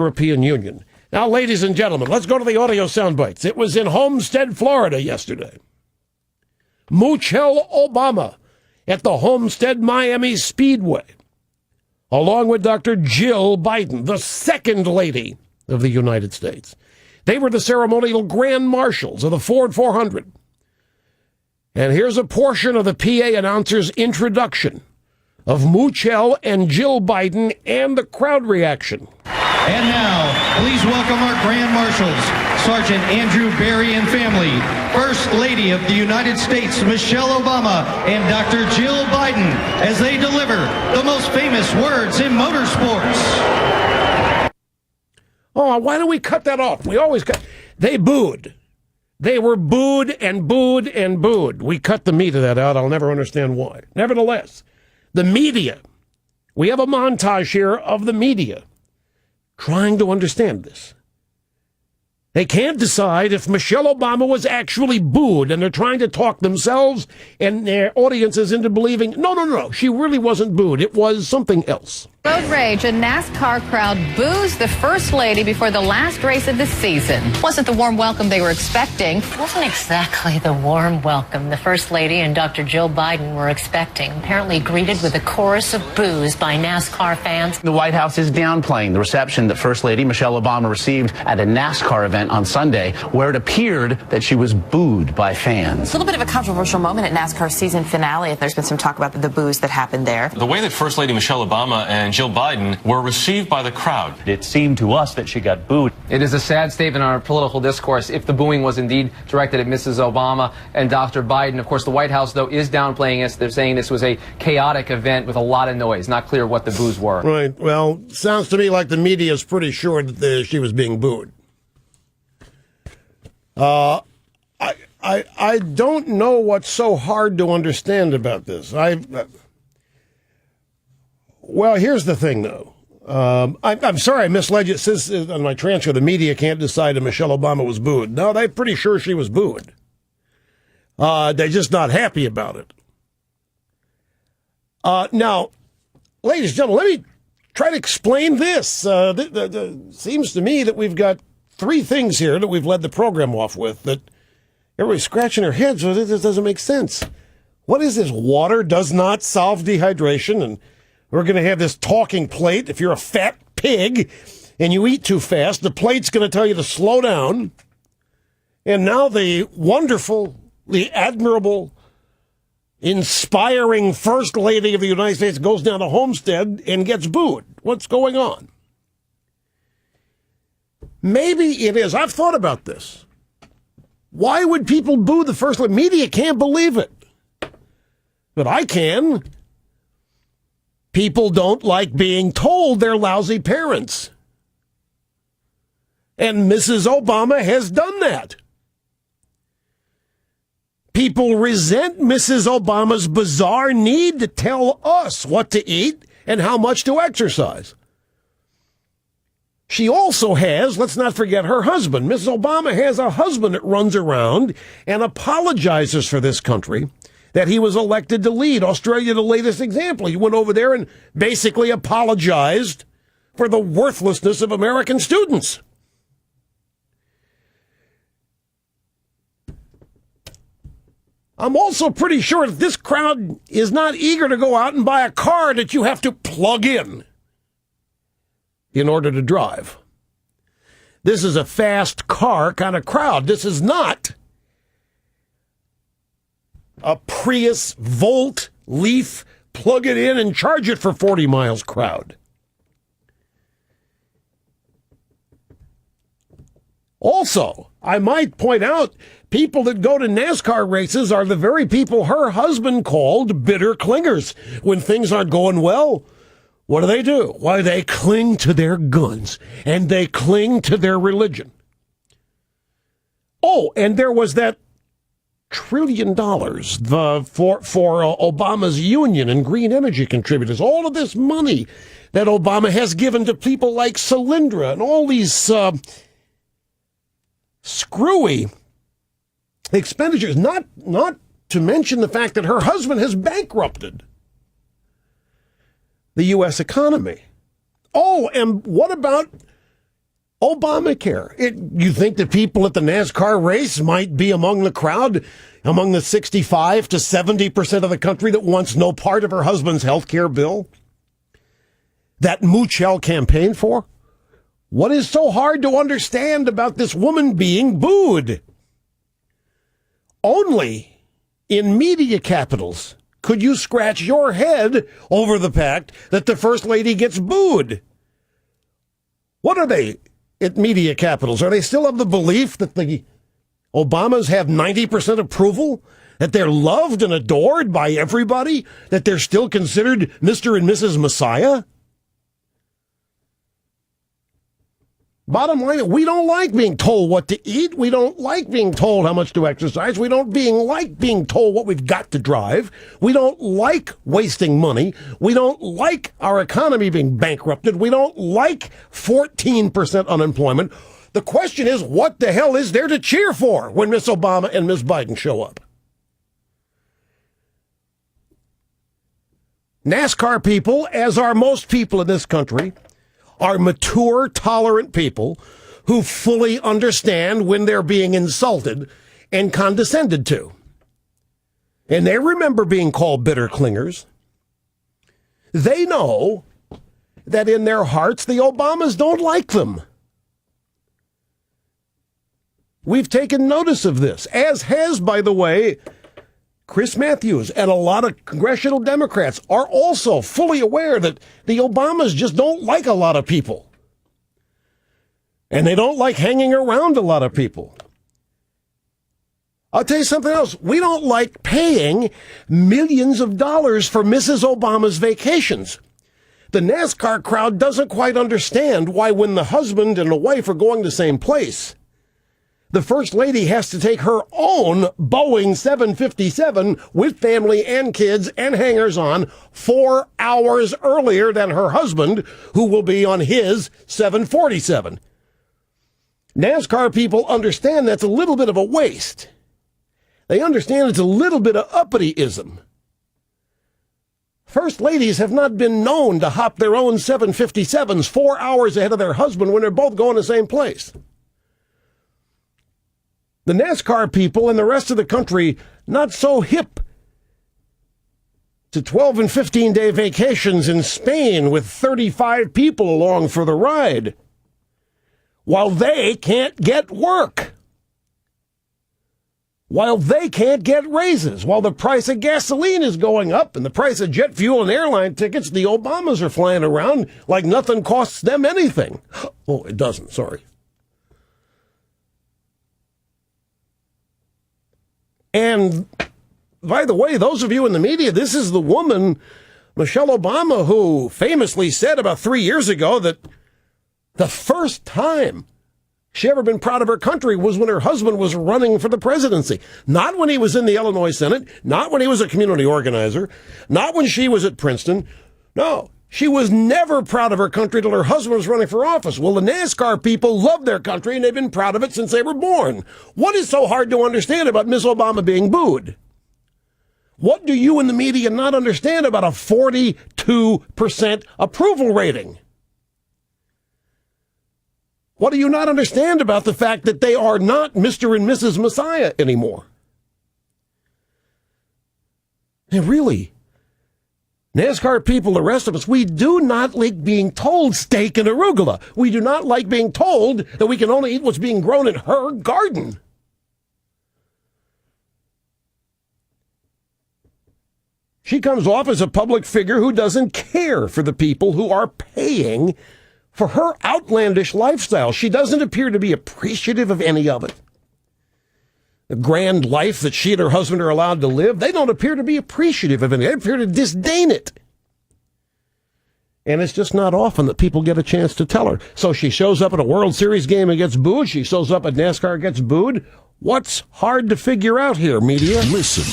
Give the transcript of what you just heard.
European Union. Now, ladies and gentlemen, let's go to the audio sound bites. It was in Homestead, Florida yesterday. Michelle Obama at the Homestead Miami Speedway, along with Dr. Jill Biden, the second lady of the United States. They were the ceremonial grand marshals of the Ford 400. And here's a portion of the PA announcer's introduction of Michelle and Jill Biden and the crowd reaction. And now, please welcome our Grand Marshals, Sergeant Andrew Barry and family, First Lady of the United States, Michelle Obama, and Dr. Jill Biden, as they deliver the most famous words in motorsports. Oh, why don't we cut that off? We always cut. They booed. They were booed and booed and booed. We cut the meat of that out. I'll never understand why. Nevertheless, the media, we have a montage here of the media trying to understand this. They can't decide if Michelle Obama was actually booed, and they're trying to talk themselves and their audiences into believing, no, she really wasn't booed. It was something else. Road rage. A NASCAR crowd boos the First Lady before the last race of the season. Wasn't the warm welcome they were expecting. Wasn't exactly the warm welcome the First Lady and Dr. Jill Biden were expecting. Apparently greeted with a chorus of boos by NASCAR fans. The White House is downplaying the reception that First Lady Michelle Obama received at a NASCAR event on Sunday, where it appeared that she was booed by fans. A little bit of a controversial moment at NASCAR's season finale. There's been some talk about the boos that happened there. The way that First Lady Michelle Obama and Jill Biden were received by the crowd. It seemed to us that she got booed. It is a sad statement on our political discourse if the booing was indeed directed at Mrs. Obama and Dr. Biden. Of course, the White House, though, is downplaying this. They're saying this was a chaotic event with a lot of noise. Not clear what the boos were. Right. Well, sounds to me like the media is pretty sure that she was being booed. I don't know what's so hard to understand about this. Well, here's the thing, though. I'm sorry I misled you. It says on my transfer, the media can't decide if Michelle Obama was booed. No, they're pretty sure she was booed. They're just not happy about it. Now, ladies and gentlemen, let me try to explain this. Seems to me that we've got three things here that we've led the program off with that everybody's scratching their heads with. This doesn't make sense. What is this? Water does not solve dehydration, and we're going to have this talking plate. If you're a fat pig and you eat too fast, the plate's going to tell you to slow down. And now the wonderful, the admirable, inspiring First Lady of the United States goes down to Homestead and gets booed. What's going on? Maybe it is. I've thought about this. Why would people boo the First Lady? Media can't believe it. But I can. People don't like being told they're lousy parents. And Mrs. Obama has done that. People resent Mrs. Obama's bizarre need to tell us what to eat and how much to exercise. She also has, let's not forget, her husband. Mrs. Obama has a husband that runs around and apologizes for this country that he was elected to lead. Australia, the latest example. He went over there and basically apologized for the worthlessness of American students. I'm also pretty sure that this crowd is not eager to go out and buy a car that you have to plug in order to drive. This is a fast car kind of crowd. This is not a Prius, Volt, Leaf, plug it in and charge it for 40 miles crowd. Also, I might point out, people that go to NASCAR races are the very people her husband called bitter clingers. When things aren't going well, what do? Why, they cling to their guns, and they cling to their religion. Oh, and there was that $1 trillion for Obama's union and green energy contributors. All of this money that Obama has given to people like Solyndra and all these screwy expenditures, not to mention the fact that her husband has bankrupted the U.S. economy. Oh, and what about Obamacare. You think the people at the NASCAR race might be among the crowd, among the 65 to 70% of the country that wants no part of her husband's health care bill that Moochel campaigned for? What is so hard to understand about this woman being booed? Only in media capitals could you scratch your head over the fact that the First Lady gets booed. What are they at media capitals? Are they still of the belief that the Obamas have 90% approval? That they're loved and adored by everybody? That they're still considered Mr. and Mrs. Messiah? Bottom line, we don't like being told what to eat. We don't like being told how much to exercise. We don't like being told what we've got to drive. We don't like wasting money. We don't like our economy being bankrupted. We don't like 14% unemployment. The question is, what the hell is there to cheer for when Miss Obama and Miss Biden show up? NASCAR people, as are most people in this country, are mature, tolerant people who fully understand when they're being insulted and condescended to. And they remember being called bitter clingers. They know that in their hearts, the Obamas don't like them. We've taken notice of this, as has, by the way, Chris Matthews and a lot of congressional Democrats are also fully aware that the Obamas just don't like a lot of people. And they don't like hanging around a lot of people. I'll tell you something else. We don't like paying millions of dollars for Mrs. Obama's vacations. The NASCAR crowd doesn't quite understand why when the husband and the wife are going the same place, the First Lady has to take her own Boeing 757 with family and kids and hangers-on 4 hours earlier than her husband, who will be on his 747. NASCAR people understand that's a little bit of a waste. They understand it's a little bit of uppity-ism. First ladies have not been known to hop their own 757s 4 hours ahead of their husband when they're both going the same place. The NASCAR people and the rest of the country not so hip to 12 and 15-day vacations in Spain with 35 people along for the ride, while they can't get work, while they can't get raises, while the price of gasoline is going up and the price of jet fuel and airline tickets, the Obamas are flying around like nothing costs them anything. Oh, it doesn't, sorry. And by the way, those of you in the media, this is the woman, Michelle Obama, who famously said about 3 years ago that the first time she ever been proud of her country was when her husband was running for the presidency. Not when he was in the Illinois Senate, not when he was a community organizer, not when she was at Princeton. No, she was never proud of her country till her husband was running for office. Well, the NASCAR people love their country, and they've been proud of it since they were born. What is so hard to understand about Miss Obama being booed? What do you in the media not understand about a 42% approval rating? What do you not understand about the fact that they are not Mr. and Mrs. Messiah anymore? And really, NASCAR people, the rest of us, we do not like being told steak and arugula. We do not like being told that we can only eat what's being grown in her garden. She comes off as a public figure who doesn't care for the people who are paying for her outlandish lifestyle. She doesn't appear to be appreciative of any of it. The grand life that she and her husband are allowed to live, they don't appear to be appreciative of it. They appear to disdain it. And it's just not often that people get a chance to tell her. So she shows up at a World Series game and gets booed. She shows up at NASCAR and gets booed. What's hard to figure out here, media? Listen